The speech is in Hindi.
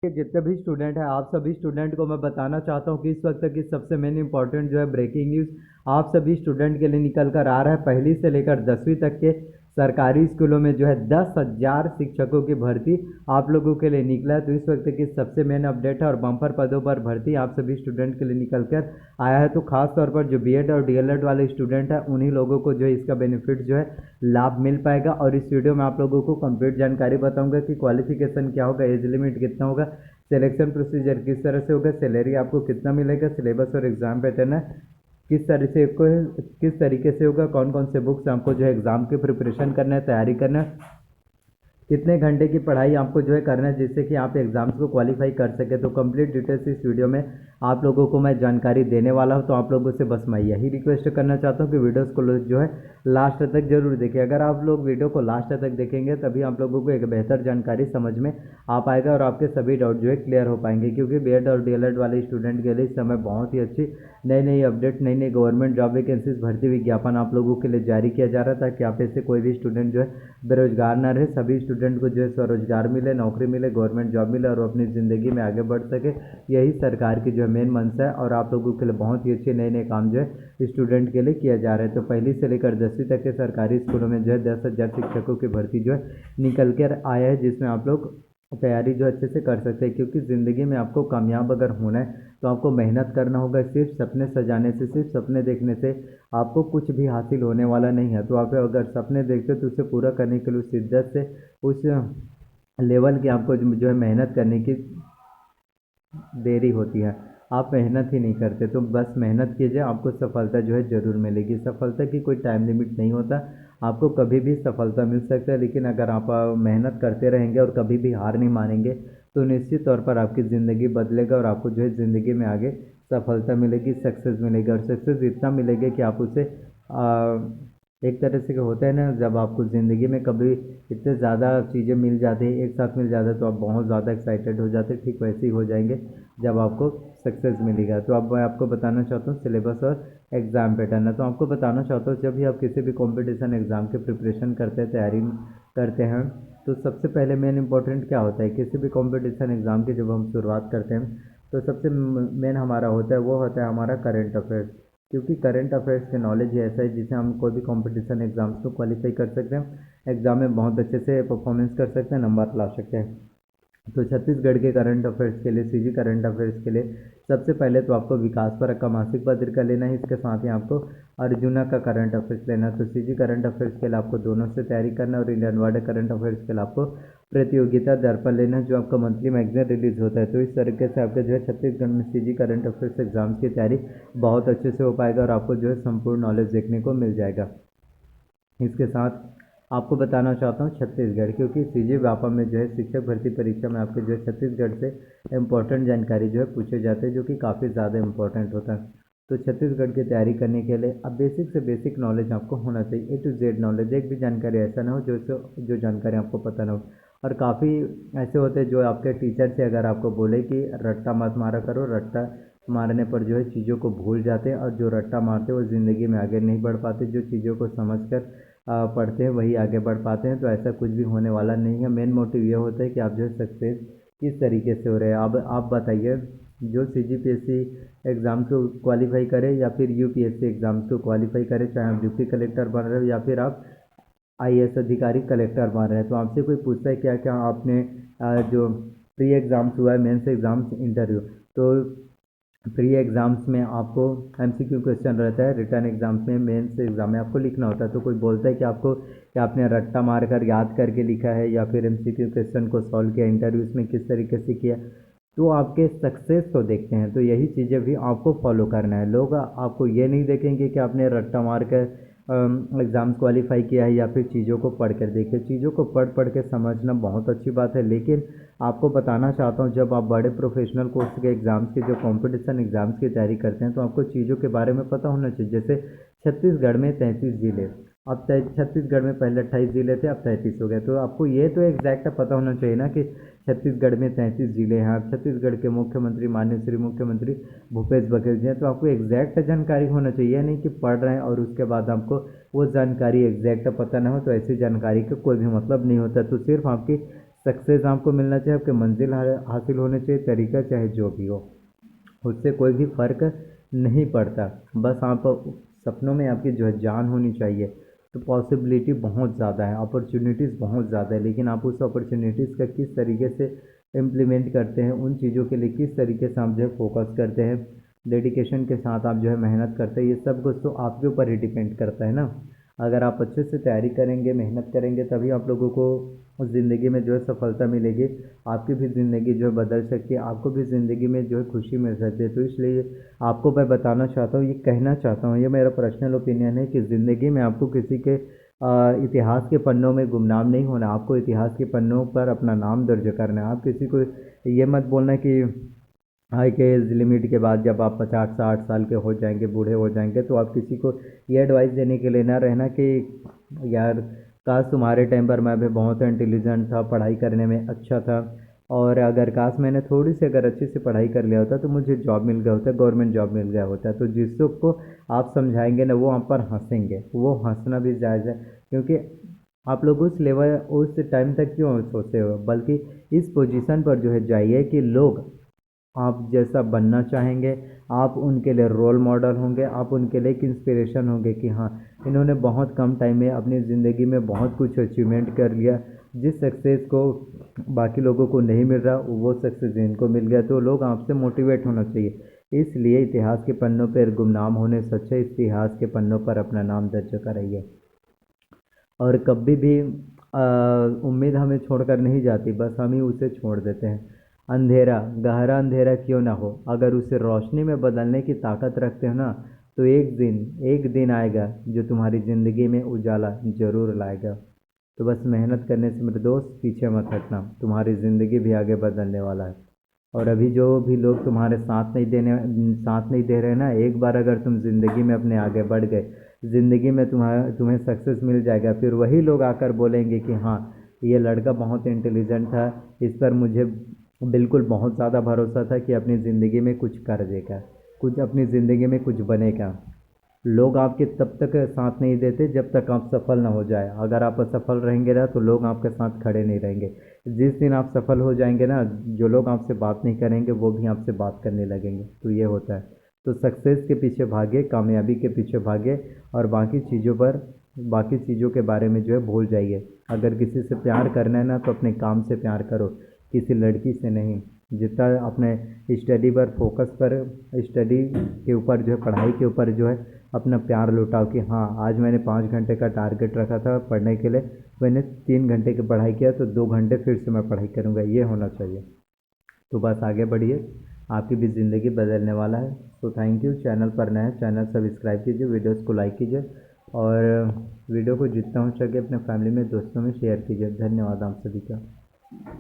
के जितने भी स्टूडेंट हैं, आप सभी स्टूडेंट को मैं बताना चाहता हूँ कि इस वक्त की सबसे मेन इंपॉर्टेंट जो है ब्रेकिंग न्यूज़ आप सभी स्टूडेंट के लिए निकल कर आ रहा है। पहली से लेकर 10वीं तक के सरकारी स्कूलों में जो है 10,000 शिक्षकों की भर्ती आप लोगों के लिए निकला है। तो इस वक्त की सबसे मेन अपडेट है और बम्पर पदों पर भर्ती आप सभी स्टूडेंट के लिए निकल कर आया है। तो खास तौर पर जो बीएड और डीएलएड वाले स्टूडेंट हैं उन्हीं लोगों को जो है इसका बेनिफिट जो है लाभ मिल पाएगा। और इस वीडियो में आप लोगों को कंप्लीट जानकारी बताऊंगा कि क्वालिफिकेशन क्या होगा, एज लिमिट कितना होगा, सिलेक्शन प्रोसीजर किस तरह से होगा, सैलरी आपको कितना मिलेगा, सिलेबस और एग्जाम पैटर्न है किस तरीके से होगा, कौन कौन से बुक्स आपको जो है एग्ज़ाम की प्रिपरेशन करना है, तैयारी करना है, कितने घंटे की पढ़ाई आपको जो है करना है जिससे कि आप एग्ज़ाम्स को क्वालिफाई कर सके। तो कंप्लीट डिटेल्स इस वीडियो में आप लोगों को मैं जानकारी देने वाला हूं। तो आप लोगों से बस मैं यही रिक्वेस्ट करना चाहता हूं कि वीडियोस को जो है लास्ट तक जरूर देखें। अगर आप लोग वीडियो को लास्ट तक देखेंगे तभी आप लोगों को एक बेहतर जानकारी समझ में आ पाएगा और आपके सभी डाउट जो है क्लियर हो पाएंगे। क्योंकि बीएड और डीएलएड वाले स्टूडेंट के लिए इस समय बहुत ही अच्छी नई नई अपडेट, नई नई गवर्नमेंट जॉब वैकेंसीज भर्ती विज्ञापन आप लोगों के लिए जारी किया जा रहा था ताकि आप ऐसे कोई भी स्टूडेंट जो है बेरोजगार ना रहे। सभी स्टूडेंट को जो है स्वरोजगार मिले, नौकरी मिले, गवर्नमेंट जॉब मिले और वो अपनी ज़िंदगी में आगे बढ़ सके। यही सरकार की जो है मेन मंशा है और आप लोगों के लिए बहुत ही अच्छे नए नए काम जो है स्टूडेंट के लिए किया जा रहा है। तो पहली से लेकर 10वीं तक के सरकारी स्कूलों में जो है 10,000 शिक्षकों की भर्ती जो है निकल कर आया है, जिसमें आप लोग तैयारी जो अच्छे से कर सकते हैं। क्योंकि ज़िंदगी में आपको कामयाब अगर होना है तो आपको मेहनत करना होगा। सिर्फ सपने सजाने से, सिर्फ सपने देखने से आपको कुछ भी हासिल होने वाला नहीं है। तो आप अगर सपने देखते हो तो उसे पूरा करने के लिए उस शिद्दत से, उस लेवल की आपको जो है मेहनत करने की देरी होती है। आप मेहनत ही नहीं करते। तो बस मेहनत कीजिए, आपको सफलता जो है ज़रूर मिलेगी। सफलता की कोई टाइम लिमिट नहीं होता, आपको कभी भी सफलता मिल सकता है। लेकिन अगर आप मेहनत करते रहेंगे और कभी भी हार नहीं मानेंगे तो निश्चित तौर पर आपकी ज़िंदगी बदलेगा और आपको जो है ज़िंदगी में आगे सफलता मिलेगी, सक्सेस मिलेगी। और सक्सेस इतना मिलेगा कि आप उसे एक तरह से होता है ना, जब आपको ज़िंदगी में कभी इतने ज़्यादा चीज़ें मिल जाती है, एक साथ मिल जाता है, तो आप बहुत ज़्यादा एक्साइटेड हो जाते हैं। ठीक वैसे ही हो जाएंगे जब आपको सक्सेस मिलेगा। तो अब मैं आपको बताना चाहता हूँ सिलेबस और एग्ज़ाम पैटर्न है। तो आपको बताना चाहता हूँ, जब भी आप किसी भी कंपटीशन एग्ज़ाम की प्रिपरेशन करते हैं, तैयारी करते हैं, तो सबसे पहले मेन इंपॉर्टेंट क्या होता है किसी भी कंपटीशन एग्ज़ाम की जब हम शुरुआत करते हैं तो सबसे मेन हमारा होता है वो होता है हमारा करंट अफेयर्स। क्योंकि करंट अफेयर्स के नॉलेज ही ऐसा है जिससे हम कोई भी कंपटीशन एग्ज़ाम्स को क्वालिफाई कर सकते हैं, एग्ज़ाम में बहुत अच्छे से परफॉर्मेंस कर सकते हैं, नंबर ला सकते हैं। तो छत्तीसगढ़ के करंट अफेयर्स के लिए, सीजी करंट अफेयर्स के लिए सबसे पहले तो आपको विकास परक का मासिक पत्रिका लेना है। इसके साथ ही आपको अर्जुना का करंट अफेयर्स लेना है। तो सीजी करंट अफेयर्स के लिए आपको दोनों से तैयारी करना है और इंडियन वर्ल्ड करंट अफेयर्स के लिए आपको प्रतियोगिता दर्पण लेना है, जो आपका मंथली मैगजीन रिलीज होता है। तो इस तरीके से आपका जो है छत्तीसगढ़ में सीजी करंट अफेयर्स एग्जाम्स की तैयारी बहुत अच्छे से हो पाएगा और आपको जो है संपूर्ण नॉलेज देखने को मिल जाएगा। इसके साथ आपको बताना चाहता हूँ छत्तीसगढ़, क्योंकि सीजी व्यापम में जो है शिक्षक भर्ती परीक्षा में आपके जो है छत्तीसगढ़ से इम्पोर्टेंट जानकारी जो है पूछे जाते हैं, जो कि काफ़ी ज़्यादा इम्पोर्टेंट होता है। तो छत्तीसगढ़ की तैयारी करने के लिए अब बेसिक से बेसिक नॉलेज आपको होना चाहिए, ए टू जेड नॉलेज। एक भी जानकारी ऐसा ना हो जो जानकारी आपको पता ना हो। और काफ़ी ऐसे होते हैं जो आपके टीचर से अगर आपको बोले कि रट्टा मत मारा करो, रट्टा मारने पर जो है चीज़ों को भूल जाते हैं और जो रट्टा मारते हैं वो ज़िंदगी में आगे नहीं बढ़ पाते। जो चीज़ों को समझ कर पढ़ते हैं वही आगे बढ़ पाते हैं। तो ऐसा कुछ भी होने वाला नहीं है। मेन मोटिव ये होता है कि आप जो है सक्सेस किस तरीके से हो रहे हैं। अब आप बताइए, जो सीजीपीएससी एग्ज़ाम को क्वालिफाई करे या फिर यूपीएससी एग्ज़ाम्स को क्वालिफाई करे, चाहे आप डिप्टी कलेक्टर बन रहे हो या फिर आप आईएएस अधिकारी कलेक्टर बन रहे हैं, तो आपसे कोई पूछता है क्या क्या आपने जो प्री एग्ज़ाम्स हुआ है, मेंस एग्ज़ाम्स, इंटरव्यू, तो प्री एग्ज़ाम्स में आपको एमसीक्यू क्वेश्चन रहता है, रिटर्न एग्ज़ाम्स में, मेंस एग्ज़ाम में आपको लिखना होता है। तो कोई बोलता है कि आपको कि आपने रट्टा मार कर याद करके लिखा है या फिर एमसीक्यू क्वेश्चन को सॉल्व किया, इंटरव्यूज़ में किस तरीके से किया, तो आपके सक्सेस को देखते हैं। तो यही चीज़ें भी आपको फॉलो करना है। लोग आपको ये नहीं देखेंगे कि आपने रट्टा मार कर एग्ज़ाम्स क्वालिफाई किया है या फिर चीज़ों को पढ़ कर देखिए। चीज़ों को पढ़ पढ़ के समझना बहुत अच्छी बात है, लेकिन आपको बताना चाहता हूँ, जब आप बड़े प्रोफेशनल कोर्स के एग्ज़ाम्स के जो कंपटीशन एग्ज़ाम्स की तैयारी करते हैं तो आपको चीज़ों के बारे में पता होना चाहिए। जैसे छत्तीसगढ़ में 33 ज़िले, अब छत्तीसगढ़ में पहले 28 ज़िले थे, अब 33 हो गए। तो आपको ये तो एग्जैक्ट पता होना चाहिए ना कि छत्तीसगढ़ में 33 ज़िले हैं। आप छत्तीसगढ़ के मुख्यमंत्री माननीय श्री मुख्यमंत्री भूपेश बघेल जी हैं, तो आपको एग्जैक्ट जानकारी होना चाहिए, नहीं कि पढ़ रहे हैं और उसके बाद आपको वो जानकारी एग्जैक्ट पता ना हो। तो ऐसी जानकारी का कोई भी मतलब नहीं होता। तो सिर्फ आपकी सक्सेस आपको मिलना चाहिए, आपके मंजिल हासिल होने चाहिए, तरीका चाहे जो भी हो, उससे कोई भी फ़र्क नहीं पड़ता। बस आप सपनों में आपकी जो है जान होनी चाहिए। तो पॉसिबिलिटी बहुत ज़्यादा है, अपॉर्चुनिटीज़ बहुत ज़्यादा है, लेकिन आप उस अपॉर्चुनिटीज़ का किस तरीके से इम्प्लीमेंट करते हैं, उन चीज़ों के लिए किस तरीके से आप जो है फोकस करते हैं, डेडिकेशन के साथ आप जो है मेहनत करते हैं, ये सब कुछ तो आपके ऊपर ही डिपेंड करता है ना। अगर आप अच्छे से तैयारी करेंगे, मेहनत करेंगे, तभी आप लोगों को उस ज़िंदगी में जो है सफलता मिलेगी। आपकी भी ज़िंदगी जो है बदल सकती है, आपको भी ज़िंदगी में जो है खुशी मिल सकती है। तो इसलिए आपको मैं बताना चाहता हूँ, ये कहना चाहता हूँ, ये मेरा पर्सनल ओपिनियन है कि ज़िंदगी में आपको किसी के इतिहास के पन्नों में गुमनाम नहीं होना, आपको इतिहास के पन्नों पर अपना नाम दर्ज करना है। आप किसी को ये मत बोलना कि हाई के एज लिमिट के बाद जब आप 50-60 साल के हो जाएंगे, बूढ़े हो जाएंगे, तो आप किसी को ये एडवाइस देने के लिए ना रहना कि यार काश तुम्हारे टाइम पर मैं भी बहुत इंटेलिजेंट था, पढ़ाई करने में अच्छा था, और अगर काश मैंने थोड़ी सी अगर अच्छे से पढ़ाई कर लिया होता तो मुझे जॉब मिल गया होता, गवर्नमेंट जॉब मिल गया होता। तो जिसको आप समझाएंगे ना, वो आप पर हंसेंगे, वो हंसना भी जायज़ है, क्योंकि आप लोग उस लेवल उस टाइम तक क्यों सोचते हो, बल्कि इस पोजीशन पर जो है जाइए कि लोग आप जैसा बनना चाहेंगे, आप उनके लिए रोल मॉडल होंगे, आप उनके लिए एक इंस्पिरेशन होंगे कि हाँ, इन्होंने बहुत कम टाइम में अपनी ज़िंदगी में बहुत कुछ अचीवमेंट कर लिया। जिस सक्सेस को बाकी लोगों को नहीं मिल रहा, वो सक्सेस इनको मिल गया, तो लोग आपसे मोटिवेट होना चाहिए। इसलिए इतिहास के पन्नों पर गुमनाम होने से अच्छा इतिहास के पन्नों पर अपना नाम दर्ज कराइए। और कभी भी उम्मीद हमें छोड़कर नहीं जाती, बस हम ही उसे छोड़ देते हैं। अंधेरा गहरा अंधेरा क्यों ना हो, अगर उसे रोशनी में बदलने की ताकत रखते हो ना, तो एक दिन आएगा जो तुम्हारी ज़िंदगी में उजाला ज़रूर लाएगा। तो बस मेहनत करने से मेरे दोस्त पीछे मत हटना, तुम्हारी ज़िंदगी भी आगे बदलने वाला है। और अभी जो भी लोग तुम्हारे साथ नहीं दे रहे ना, एक बार अगर तुम ज़िंदगी में अपने आगे बढ़ गए, ज़िंदगी में तुम्हें सक्सेस मिल जाएगा, फिर वही लोग आकर बोलेंगे कि हाँ, ये लड़का बहुत इंटेलिजेंट था, इस पर मुझे बिल्कुल बहुत ज़्यादा भरोसा था कि अपनी ज़िंदगी में कुछ कर देगा, कुछ अपनी ज़िंदगी में कुछ बनेगा। लोग आपके तब तक साथ नहीं देते जब तक आप सफल ना हो जाए। अगर आप असफल रहेंगे ना, तो लोग आपके साथ खड़े नहीं रहेंगे। जिस दिन आप सफल हो जाएंगे ना, जो लोग आपसे बात नहीं करेंगे वो भी आपसे बात करने लगेंगे। तो ये होता है। तो सक्सेस के पीछे भागे, कामयाबी के पीछे भागे, और बाकी चीज़ों के बारे में जो है भूल जाइए। अगर किसी से प्यार करना है ना, तो अपने काम से प्यार करो, किसी लड़की से नहीं। जितना अपने स्टडी के ऊपर जो है, पढ़ाई के ऊपर जो है अपना प्यार लुटाओ कि हाँ, आज मैंने 5 घंटे का टारगेट रखा था पढ़ने के लिए, मैंने 3 घंटे की पढ़ाई किया, तो 2 घंटे फिर से मैं पढ़ाई करूँगा, ये होना चाहिए। तो बस आगे बढ़िए, आपकी भी ज़िंदगी बदलने वाला है। तो थैंक यू। चैनल पर नए हैं, चैनल सब्सक्राइब कीजिए, वीडियोस को लाइक कीजिए, और वीडियो को जितना हो सके अपने फैमिली में, दोस्तों में शेयर कीजिए। धन्यवाद आप सभी का।